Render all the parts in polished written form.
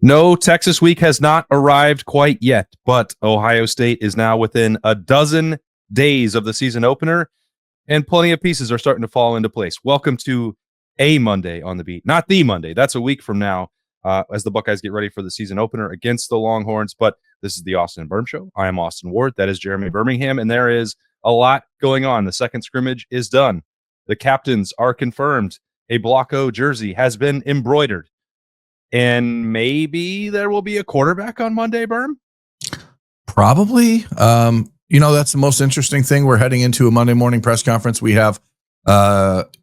No, Texas week has not arrived quite yet, but Ohio State is now within a dozen days of the season opener, and plenty of pieces are starting to fall into place. Welcome to a Monday on the beat, not the Monday. That's a week from now as the Buckeyes get ready for the season opener against the Longhorns. But this is the Austin Birm Show. I am Austin Ward. That is Jeremy Birmingham, and there is a lot going on. The second scrimmage is done. The captains are confirmed. A Block O jersey has been embroidered. And maybe there will be a quarterback on Monday, Berm? Probably. That's the most interesting thing. We're heading into a Monday morning press conference. We have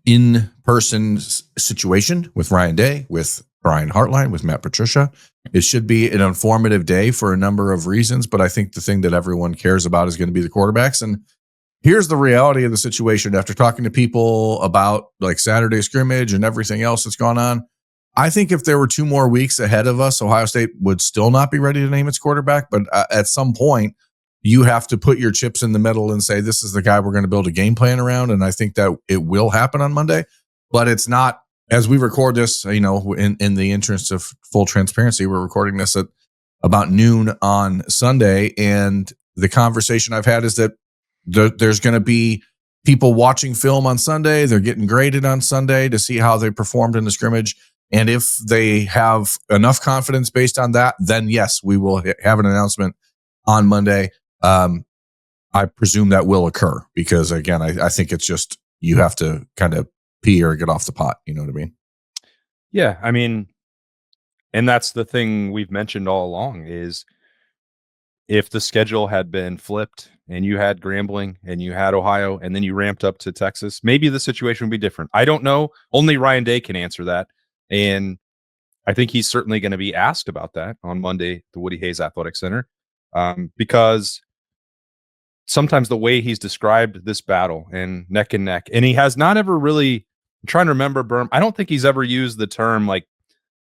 in-person situation with Ryan Day, with Brian Hartline, with Matt Patricia. It should be an informative day for a number of reasons, but I think the thing that everyone cares about is going to be the quarterbacks. And here's the reality of the situation. After talking to people about like Saturday scrimmage and everything else that's gone on, I think if there were 2 more weeks ahead of us, Ohio State would still not be ready to name its quarterback. But at some point, you have to put your chips in the middle and say, this is the guy we're going to build a game plan around. And I think that it will happen on Monday. But it's not, as we record this, in the interest of full transparency, we're recording this at about noon on Sunday. And the conversation I've had is that there's going to be people watching film on Sunday. They're getting graded on Sunday to see how they performed in the scrimmage. And if they have enough confidence based on that, then yes, we will have an announcement on Monday. I presume that will occur because, again, I think it's just you have to kind of pee or get off the pot. You know what I mean? Yeah, I mean, and that's the thing we've mentioned all along is if the schedule had been flipped and you had Grambling and you had Ohio and then you ramped up to Texas, maybe the situation would be different. I don't know. Only Ryan Day can answer that. And I think he's certainly going to be asked about that on Monday at the Woody Hayes Athletic Center because sometimes the way he's described this battle and neck, and he has not ever really, I'm trying to remember, Berm, I don't think he's ever used the term like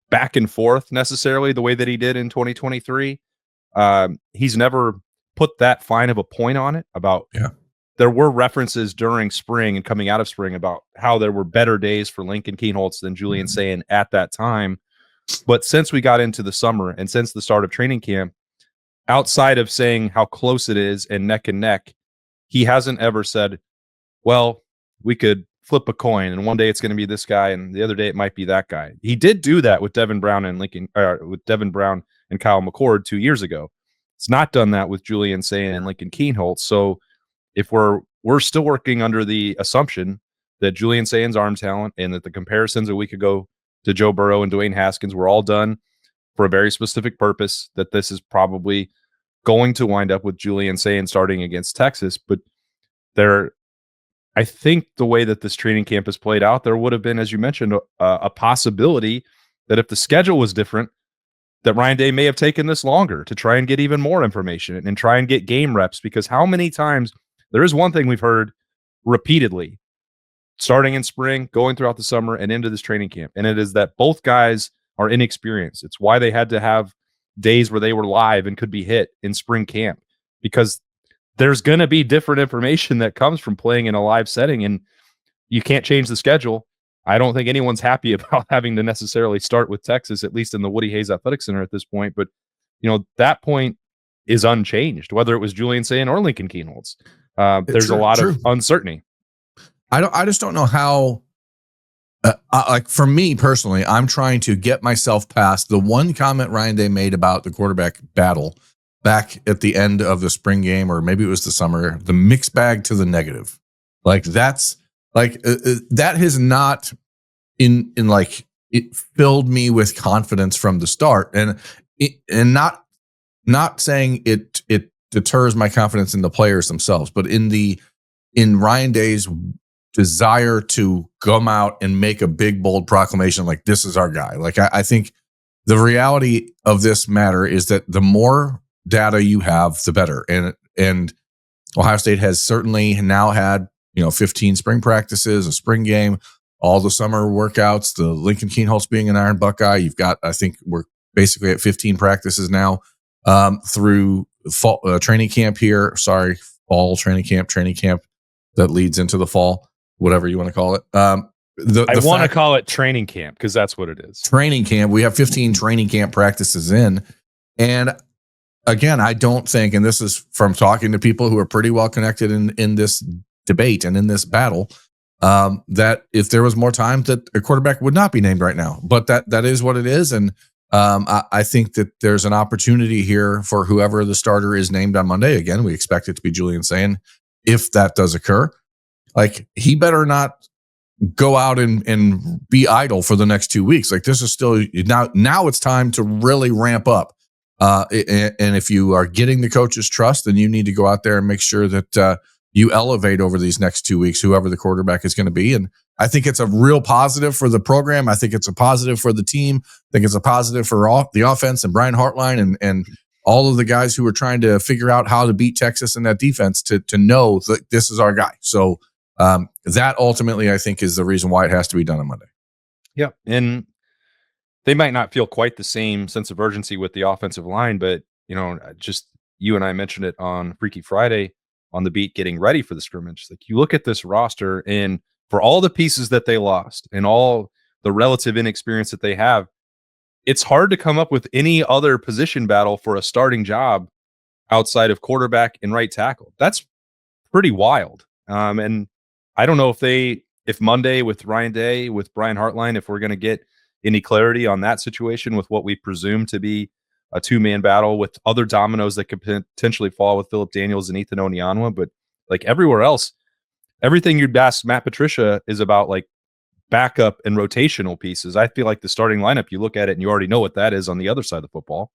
back and forth necessarily the way that he did in 2023. He's never put that fine of a point on it about There were references during spring and coming out of spring about how there were better days for Lincoln Kienholz than Julian Sayin at that time. But since we got into the summer and since the start of training camp, outside of saying how close it is and neck, he hasn't ever said, well, we could flip a coin and one day it's going to be this guy and the other day it might be that guy. He did do that with Devin Brown and Kyle McCord 2 years ago. It's not done that with Julian Sayin and Lincoln Kienholz. So if we're still working under the assumption that Julian Sayin's arm talent and that the comparisons a week ago to Joe Burrow and Dwayne Haskins were all done for a very specific purpose, that this is probably going to wind up with Julian Sayin starting against Texas. But I think the way that this training camp has played out, there would have been, as you mentioned, a possibility that if the schedule was different, that Ryan Day may have taken this longer to try and get even more information and try and get game reps. Because how many times, there is one thing we've heard repeatedly, starting in spring, going throughout the summer, and into this training camp, and it is that both guys are inexperienced. It's why they had to have days where they were live and could be hit in spring camp, because there's going to be different information that comes from playing in a live setting, and you can't change the schedule. I don't think anyone's happy about having to necessarily start with Texas, at least in the Woody Hayes Athletic Center at this point. But, that point is unchanged, whether it was Julian Sayin or Lincoln Kienholz. There's a lot of uncertainty. I just don't know how, like for me personally, I'm trying to get myself past the one comment Ryan Day made about the quarterback battle back at the end of the spring game, or maybe it was the summer, the mixed bag to the negative. Like that's like, that has not it filled me with confidence from the start, and not saying it deters my confidence in the players themselves, but in Ryan Day's desire to come out and make a big, bold proclamation like this is our guy. Like I think the reality of this matter is that the more data you have, the better. And Ohio State has certainly now had 15 spring practices, a spring game, all the summer workouts, the Lincoln Kienholz being an Iron Buckeye. You've got, I think we're basically at 15 practices now through fall training camp here. Fall training camp that leads into the fall, whatever you want to call it. I want to call it training camp because that's what it is. Training camp. We have 15 training camp practices in. And again, I don't think, and this is from talking to people who are pretty well connected in this debate and in this battle, that if there was more time, that a quarterback would not be named right now. But that is what it is. And I think that there's an opportunity here for whoever the starter is named on Monday. Again, we expect it to be Julian Sayin. If that does occur, like, he better not go out and be idle for the next 2 weeks. Like, this is still now it's time to really ramp up. And if you are getting the coach's trust, then you need to go out there and make sure that you elevate over these next 2 weeks, whoever the quarterback is going to be. And I think it's a real positive for the program. I think it's a positive for the team. I think it's a positive for the offense and Brian Hartline and all of the guys who are trying to figure out how to beat Texas in that defense to know that this is our guy. So that ultimately, I think, is the reason why it has to be done on Monday. Yeah. And they might not feel quite the same sense of urgency with the offensive line, but, just you and I mentioned it on Freaky Friday on the beat, getting ready for the scrimmage. Like, you look at this roster, and for all the pieces that they lost and all the relative inexperience that they have, it's hard to come up with any other position battle for a starting job outside of quarterback and right tackle. That's pretty wild. And I don't know if Monday with Ryan Day, with Brian Hartline, if we're going to get any clarity on that situation with what we presume to be a two-man battle with other dominoes that could potentially fall with Philip Daniels and Ethan Onyanwa. But like everywhere else, everything you'd ask Matt Patricia is about like backup and rotational pieces. I feel like the starting lineup, you look at it and you already know what that is on the other side of the football.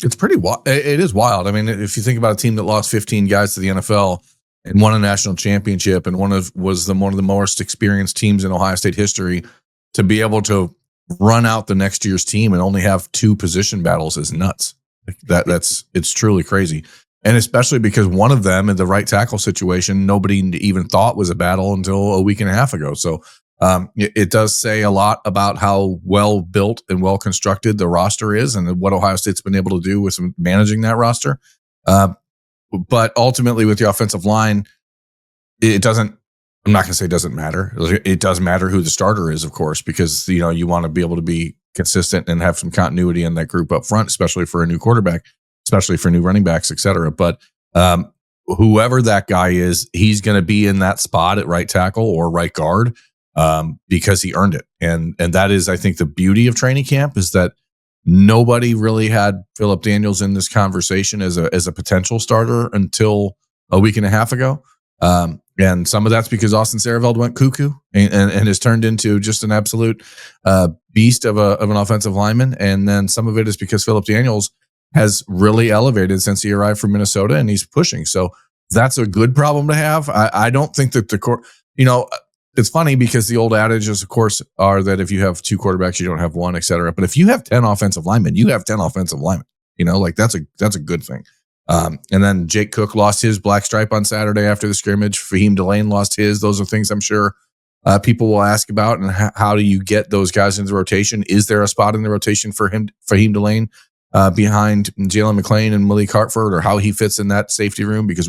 It's pretty wild. It is wild. I mean, if you think about a team that lost 15 guys to the NFL and won a national championship and one of the most experienced teams in Ohio State history, to be able to run out the next year's team and only have two position battles is nuts. It's truly crazy. And especially because one of them in the right tackle situation, nobody even thought was a battle until a week and a half ago. So it does say a lot about how well built and well constructed the roster is and what Ohio State's been able to do with managing that roster. But ultimately with the offensive line, it doesn't, I'm not going to say it doesn't matter. It does matter who the starter is, of course, because, you want to be able to be consistent and have some continuity in that group up front, especially for a new quarterback, especially for new running backs, et cetera. But whoever that guy is, he's going to be in that spot at right tackle or right guard because he earned it. And that is, I think, the beauty of training camp is that nobody really had Philip Daniels in this conversation as a potential starter until a week and a half ago. And some of that's because Austin Sehraveld went cuckoo and has turned into just an absolute beast of an offensive lineman. And then some of it is because Philip Daniels has really elevated since he arrived from Minnesota and he's pushing. So that's a good problem to have. I don't think that it's funny because the old adages, of course, are that if you have two quarterbacks, you don't have one, et cetera. But if you have 10 offensive linemen, you have 10 offensive linemen, that's a good thing. And then Jake Cook lost his black stripe on Saturday after the scrimmage. Fahim Delane lost his. Those are things I'm sure people will ask about. And how do you get those guys into the rotation? Is there a spot in the rotation for Fahim Delane behind Jalen McClain and Malik Hartford, or how he fits in that safety room? Because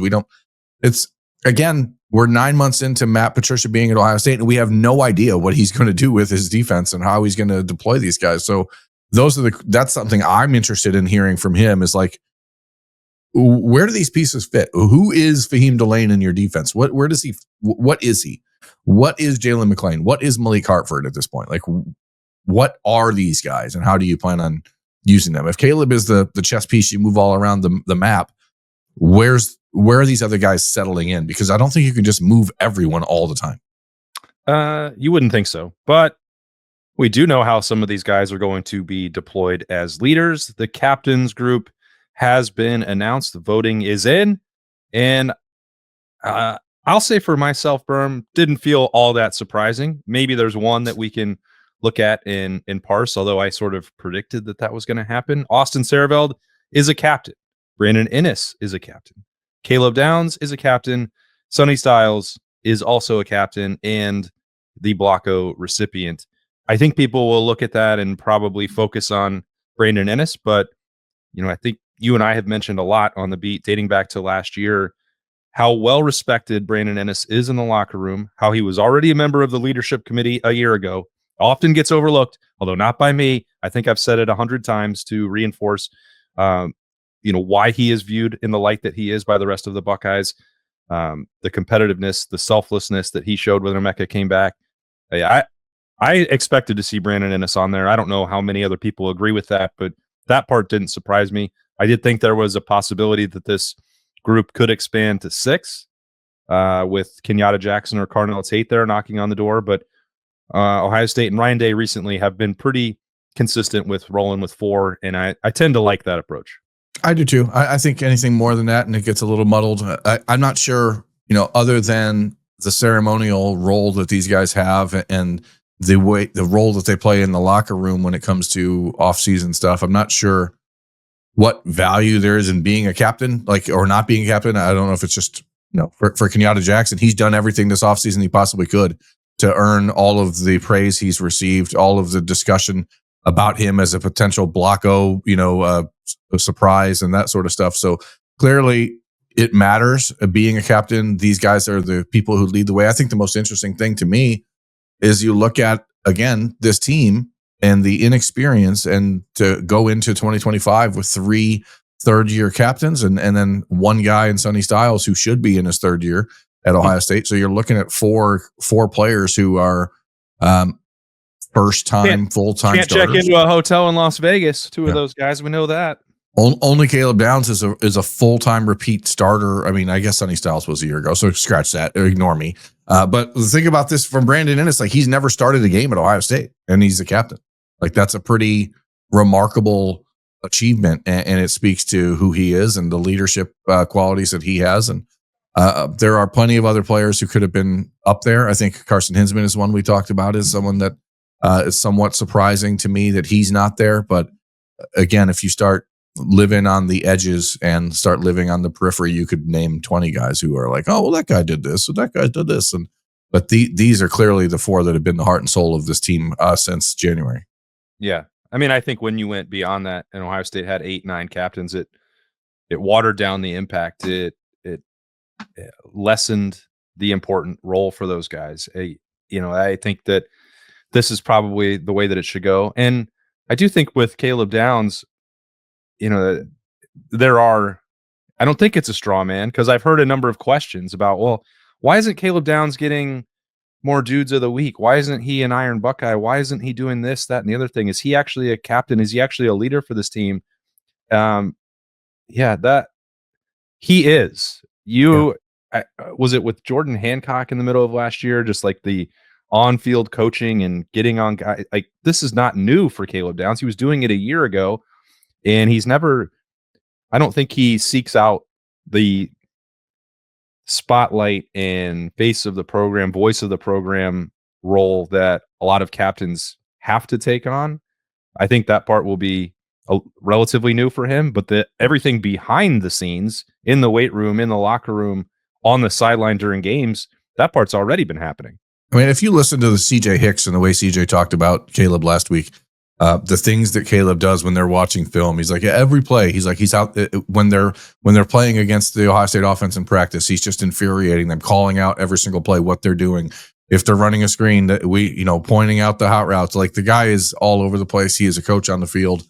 we're 9 months into Matt Patricia being at Ohio State, and we have no idea what he's going to do with his defense and how he's going to deploy these guys. So that's something I'm interested in hearing from him is like, where do these pieces fit? Who is Fahim Delane in your defense? Where does he? What is he? What is Jalen McClain? What is Malik Hartford at this point? Like, what are these guys, and how do you plan on using them? If Caleb is the chess piece you move all around the map, where are these other guys settling in? Because I don't think you can just move everyone all the time. You wouldn't think so, but we do know how some of these guys are going to be deployed as leaders. The captains group has been announced. The voting is in. And I'll say for myself, Birm, didn't feel all that surprising. Maybe there's one that we can look at in parse, although I sort of predicted that was going to happen. Austin Sehraveld is a captain. Brandon Inniss is a captain. Caleb Downs is a captain. Sonny Styles is also a captain and the Blocko recipient. I think people will look at that and probably focus on Brandon Inniss, but I think you and I have mentioned a lot on the beat dating back to last year how well respected Brandon Ennis is in the locker room, how he was already a member of the leadership committee a year ago, often gets overlooked, although not by me. I think I've said it 100 times to reinforce, why he is viewed in the light that he is by the rest of the Buckeyes. The competitiveness, the selflessness that he showed when Emeka came back. I expected to see Brandon Ennis on there. I don't know how many other people agree with that, but that part didn't surprise me. I did think there was a possibility that this group could expand to 6 with Kenyatta Jackson or Carnell Tate there knocking on the door. But Ohio State and Ryan Day recently have been pretty consistent with rolling with 4, and I tend to like that approach. I do too. I think anything more than that, and it gets a little muddled. I'm not sure, other than the ceremonial role that these guys have and the role that they play in the locker room when it comes to off-season stuff. I'm not sure what value there is in being a captain, or not being a captain. I don't know if it's just, for Kenyatta Jackson, he's done everything this offseason he possibly could to earn all of the praise he's received, all of the discussion about him as a potential blocko, a surprise and that sort of stuff. So clearly it matters being a captain. These guys are the people who lead the way. I think the most interesting thing to me is you look at, again, this team and the inexperience, and to go into 2025 with 3 third-year captains and then one guy in Sonny Styles who should be in his 3rd year at Ohio State. So you're looking at four players who are first-time, full-time can't starters. Check into a hotel in Las Vegas. 2 of those guys, we know that. Only Caleb Downs is a full-time repeat starter. I mean, I guess Sonny Styles was a year ago, so scratch that. Ignore me. But think about this from Brandon Ennis. He's never started a game at Ohio State, and he's the captain. That's a pretty remarkable achievement, and it speaks to who he is and the leadership qualities that he has. And there are plenty of other players who could have been up there. I think Carson Hinsman is one we talked about, is someone that is somewhat surprising to me that he's not there. But again, if you start living on the edges and start living on the periphery, you could name 20 guys who are like, oh, well, that guy did this, so that guy did this. But these are clearly the 4 that have been the heart and soul of this team since January. Yeah. I mean, I think when you went beyond that and Ohio State had 8, 9 captains, it watered down the impact. It lessened the important role for those guys. I think that this is probably the way that it should go. And I do think with Caleb Downs, I don't think it's a straw man, because I've heard a number of questions about, well, why isn't Caleb Downs getting more dudes of the week? Why isn't he an Iron Buckeye? Why isn't he doing this, that, and the other thing? Is he actually a captain? Is he actually a leader for this team? That he is. Was it with Jordan Hancock in the middle of last year? Just like the on-field coaching and getting on guys. This is not new for Caleb Downs. He was doing it a year ago, and I don't think he seeks out the spotlight and face of the program, voice of the program role that a lot of captains have to take on. I think that part will be relatively new for him, but everything behind the scenes, in the weight room, in the locker room, on the sideline during games, that part's already been happening. I mean, if you listen to the CJ Hicks and the way CJ talked about Caleb last week, the things that Caleb does when they're watching film, he's like, every play, he's out when they're playing against the Ohio State offense in practice, he's just infuriating them, calling out every single play, what they're doing. If they're running a screen, that pointing out the hot routes. The guy is all over the place. He is a coach on the field.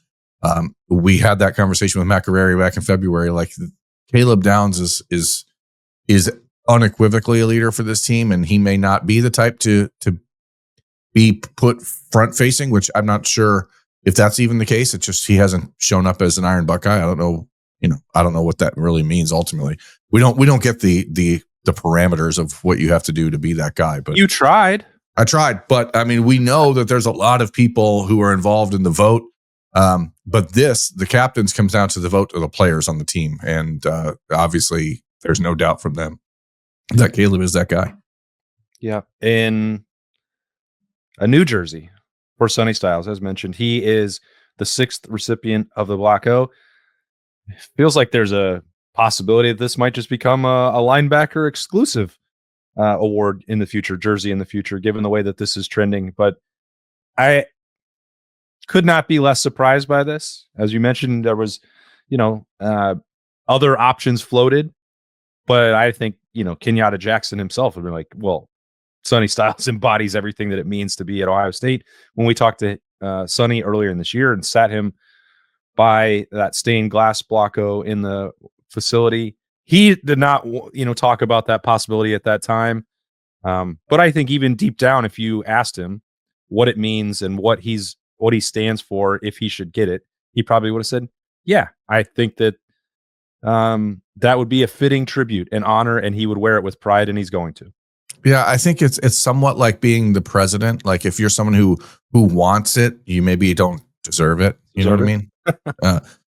We had that conversation with Matt Guerreri back in February. Caleb Downs is unequivocally a leader for this team, and he may not be the type to be put front facing, which I'm not sure if that's even the case. It's just he hasn't shown up as an Iron Buckeye. I don't know. I don't know what that really means. Ultimately, we don't get the parameters of what you have to do to be that guy. But you tried. I tried, but I mean, we know that there's a lot of people who are involved in the vote. But the captains comes down to the vote of the players on the team, and obviously, there's no doubt from them that Caleb is that guy. Yeah, in a New Jersey for Sonny Styles, as mentioned, he is the 6th recipient of the Block O. Feels like there's a possibility that this might just become a linebacker exclusive award in the future, jersey in the future, given the way that this is trending. But I could not be less surprised by this. As you mentioned, there was, other options floated. But I think, Kenyatta Jackson himself would be like, well, Sonny Styles embodies everything that it means to be at Ohio State. When we talked to Sonny earlier in this year and sat him by that stained glass blocko in the facility, he did not, talk about that possibility at that time. But I think even deep down, if you asked him what it means and what he stands for, if he should get it, he probably would have said, "Yeah, I think that that would be a fitting tribute and honor, and he would wear it with pride, and he's going to." Yeah, I think it's somewhat like being the president. Like if you're someone who wants it, you maybe don't deserve it. You know what I mean?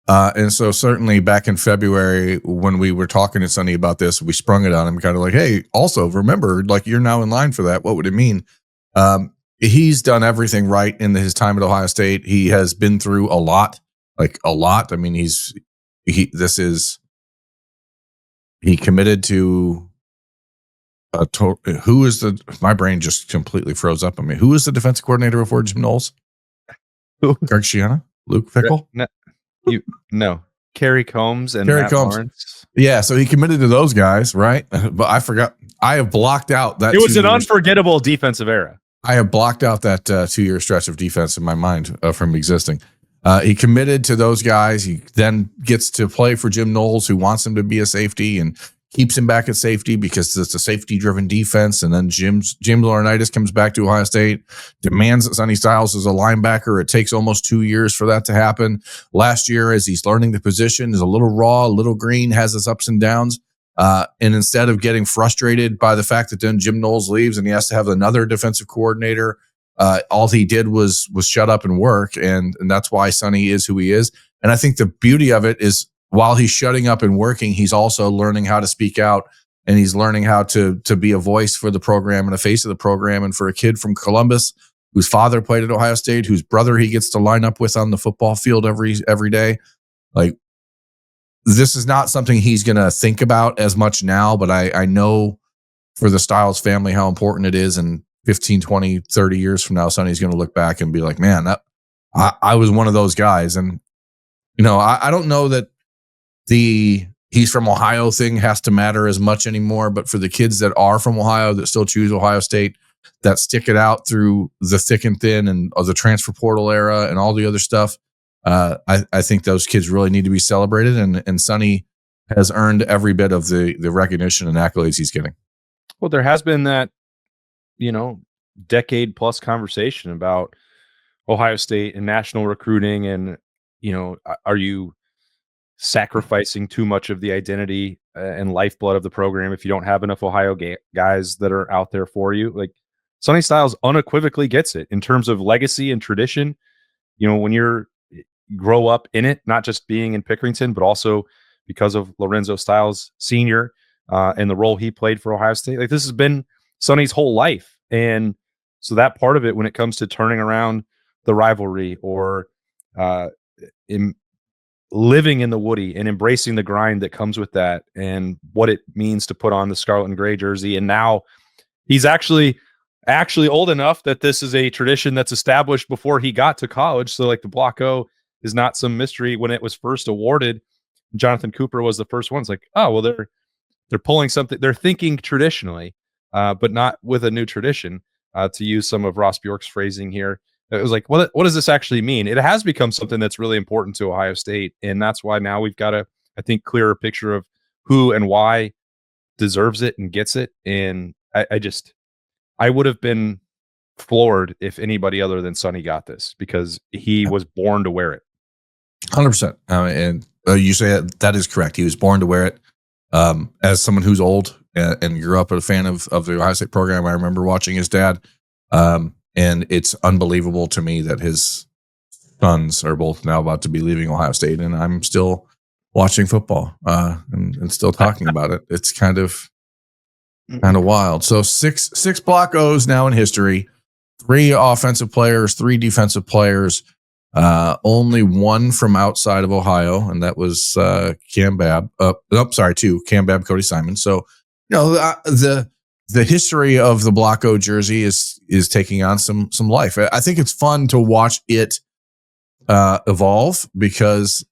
Uh, and so certainly back in February when we were talking to Sonny about this, we sprung it on him, kind of like, "Hey, also remember, like you're now in line for that. What would it mean?" He's done everything right in his time at Ohio State. He has been through a lot, like a lot. I mean, he committed to who is my brain just completely froze up on me. Who is the defensive coordinator before Jim Knowles? Greg Schiano? Luke Fickell? No. Kerry Combs and Kerry Matt Combs. Lawrence. Yeah, so he committed to those guys, right? But I forgot. I have blocked out that. It was an unforgettable defensive era. I have blocked out that 2-year stretch of defense in my mind from existing. He committed to those guys. He then gets to play for Jim Knowles, who wants him to be a safety and keeps him back at safety because it's a safety-driven defense. And then James Laurinaitis comes back to Ohio State, demands that Sonny Styles is a linebacker. It takes almost 2 years for that to happen. Last year, as he's learning the position, is a little raw, a little green, has his ups and downs. And instead of getting frustrated by the fact that then Jim Knowles leaves and he has to have another defensive coordinator, all he did was shut up and work. And that's why Sonny is who he is. And I think the beauty of it is while he's shutting up and working, he's also learning how to speak out, and he's learning how to be a voice for the program and a face of the program. And for a kid from Columbus whose father played at Ohio State, whose brother he gets to line up with on the football field every day, like this is not something he's going to think about as much now, but I know for the Styles family how important it is. And 15, 20, 30 years from now, Sonny's going to look back and be like, man, I was one of those guys. And, I don't know that he's from Ohio thing has to matter as much anymore, but for the kids that are from Ohio that still choose Ohio State, that stick it out through the thick and thin and the transfer portal era and all the other stuff, I think those kids really need to be celebrated, and Sonny has earned every bit of the recognition and accolades he's getting. Well, there has been that, decade plus conversation about Ohio State and national recruiting, and are you sacrificing too much of the identity and lifeblood of the program if you don't have enough Ohio guys that are out there for you? Like Sonny Styles unequivocally gets it in terms of legacy and tradition. When you grow up in it, not just being in Pickerington, but also because of Lorenzo Styles Sr. And the role he played for Ohio State. Like this has been Sonny's whole life. And so that part of it, when it comes to turning around the rivalry or living in the Woody and embracing the grind that comes with that and what it means to put on the scarlet and gray jersey. And now he's actually old enough that this is a tradition that's established before he got to college. So like the Block O is not some mystery. When it was first awarded, Jonathan Cooper was the first one. It's like, oh, well, they're pulling something. They're thinking traditionally, but not with a new tradition, to use some of Ross Bjork's phrasing here. It was like, what does this actually mean? It has become something that's really important to Ohio State. And that's why now we've got I think, clearer picture of who and why deserves it and gets it. And I would have been floored if anybody other than Sonny got this, because he was born to wear it. 100%. And you say that is correct. He was born to wear it. As someone who's old and grew up a fan of the Ohio State program, I remember watching his dad. And it's unbelievable to me that his sons are both now about to be leaving Ohio State, and I'm still watching football and still talking about it. It's kind of wild. So six Block O's now in history, 3 offensive players, 3 defensive players, only one from outside of Ohio, and that was Cam Babb. 2, Cam Babb, Cody Simon. So the history of the Block O jersey is taking on some life. I think it's fun to watch it evolve, because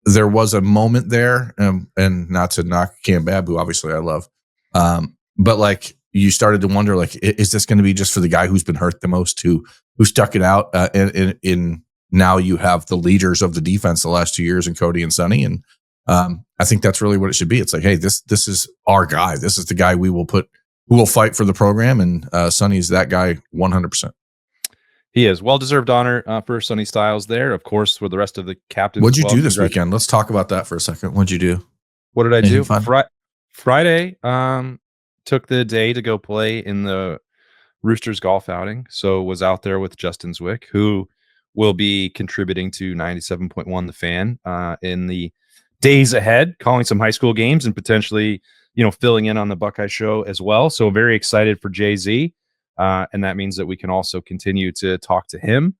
there was a moment there, and not to knock Cam Babb, who obviously I love, but like you started to wonder, like, is this going to be just for the guy who's been hurt the most, who stuck it out? In now you have the leaders of the defense the last 2 years in Cody and Sonny, and I think that's really what it should be. It's like, hey, this is our guy. This is the guy who will fight for the program, and Sonny's that guy 100%. He is. Well-deserved honor for Sonny Styles there. Of course, for the rest of the captains. What'd you do this weekend? Let's talk about that for a second. What'd you do? What did I do? Friday, took the day to go play in the Roosters golf outing. So was out there with Justin Zwick, who will be contributing to 97.1 The Fan in the days ahead, calling some high school games and potentially, filling in on the Buckeye Show as well. So very excited for Jay-Z. And that means that we can also continue to talk to him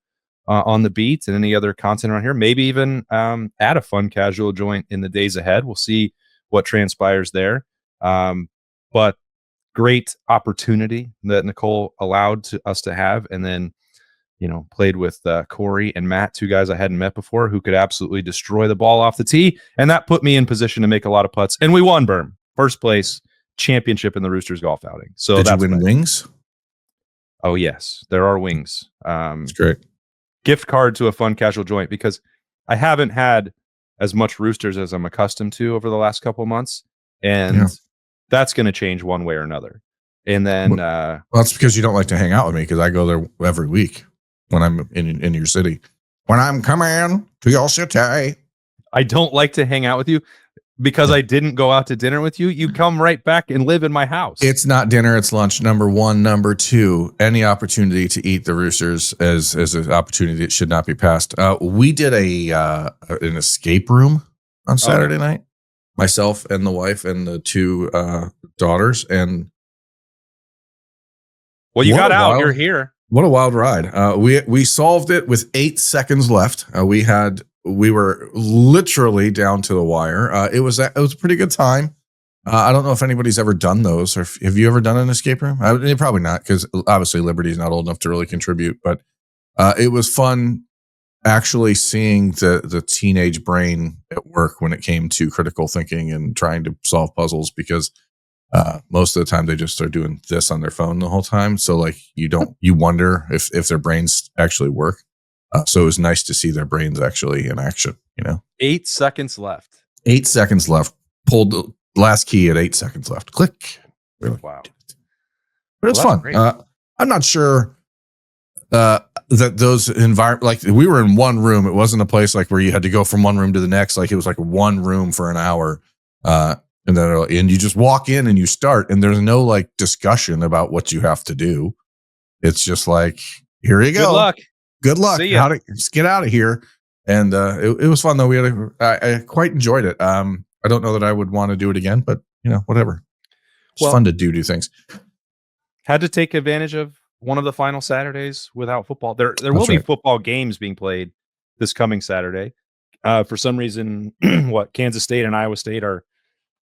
on the beat and any other content around here, maybe even add a fun casual joint in the days ahead. We'll see what transpires there. But great opportunity that Nicole allowed us to have. And then, played with Corey and Matt, two guys I hadn't met before who could absolutely destroy the ball off the tee. And that put me in position to make a lot of putts. And we won, Birm. First place championship in the Roosters golf outing. So did you win wings? Oh, yes, there are wings. That's great. Gift card to a fun casual joint, because I haven't had as much Roosters as I'm accustomed to over the last couple of months. And that's going to change one way or another. And then well, that's because you don't like to hang out with me, because I go there every week when I'm in your city. When I'm coming to your city. I don't like to hang out with you because I didn't go out to dinner with you. You come right back and live in my house. It's not dinner, it's lunch. Number one. Number two, any opportunity to eat the Roosters as an opportunity that should not be passed. We did an escape room on Saturday night, myself and the wife and the two daughters. And well, you got out. You're here. What a wild ride. We solved it with 8 seconds left. We were literally down to the wire. It was a pretty good time. I don't know if anybody's ever done those, or have you ever done an escape room? Probably not, because obviously Liberty's not old enough to really contribute. But it was fun actually seeing the teenage brain at work when it came to critical thinking and trying to solve puzzles, because most of the time they just are doing this on their phone the whole time. So like you wonder if their brains actually work. So it was nice to see their brains actually in action, 8 seconds left. 8 seconds left. Pulled the last key at 8 seconds left. Click. Wow. But it's fun. I'm not sure that those like we were in one room. It wasn't a place like where you had to go from one room to the next. Like it was like one room for an hour. And you just walk in and you start, and there's no like discussion about what you have to do. It's just like, here you go. Good luck. Just get out of here. And it was fun though. I quite enjoyed it. I don't know that I would want to do it again, but whatever. It's fun to do things. Had to take advantage of one of the final Saturdays without football. There will be football games being played this coming Saturday. For some reason, Kansas State and Iowa State are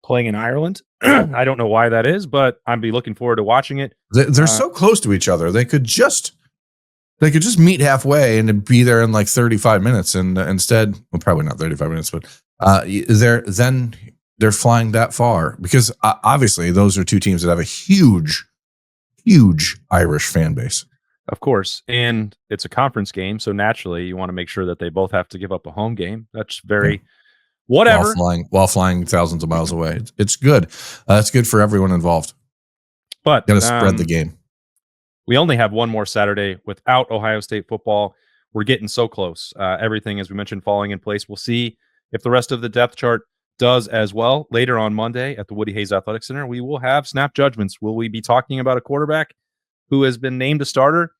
playing in Ireland. I don't know why that is, but I'd be looking forward to watching it. They're so close to each other. They could just meet halfway and be there in like 35 minutes. And instead, well, probably not 35 minutes, but they're flying that far, because obviously those are two teams that have a huge, huge Irish fan base. Of course. And it's a conference game. So naturally you want to make sure that they both have to give up a home game. That's very whatever. While flying thousands of miles away. It's good. It's good for everyone involved. But got to spread the game. We only have one more Saturday without Ohio State football. We're getting so close. Everything, as we mentioned, falling in place. We'll see if the rest of the depth chart does as well. Later on Monday at the Woody Hayes Athletic Center, we will have snap judgments. Will we be talking about a quarterback who has been named a starter?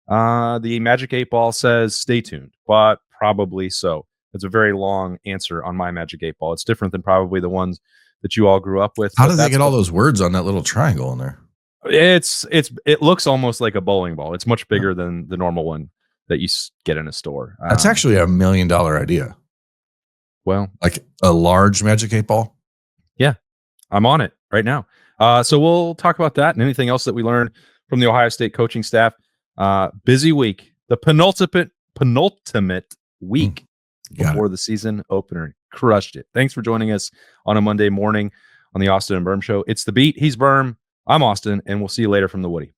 The Magic 8 Ball says stay tuned, but probably so. It's a very long answer on my Magic 8 Ball. It's different than probably the ones that you all grew up with. How did they get all those words on that little triangle in there? It looks almost like a bowling ball. It's much bigger than the normal one that you get in a store. That's actually $1 million idea. Well, like a large Magic 8 Ball. Yeah, I'm on it right now. So we'll talk about that and anything else that we learned from the Ohio State coaching staff. Busy week, the penultimate week before the season opener. crushed it. Thanks for joining us on a Monday morning on the Austin and Birm Show. It's The Beat. He's Birm. I'm Austin, and we'll see you later from the Woody.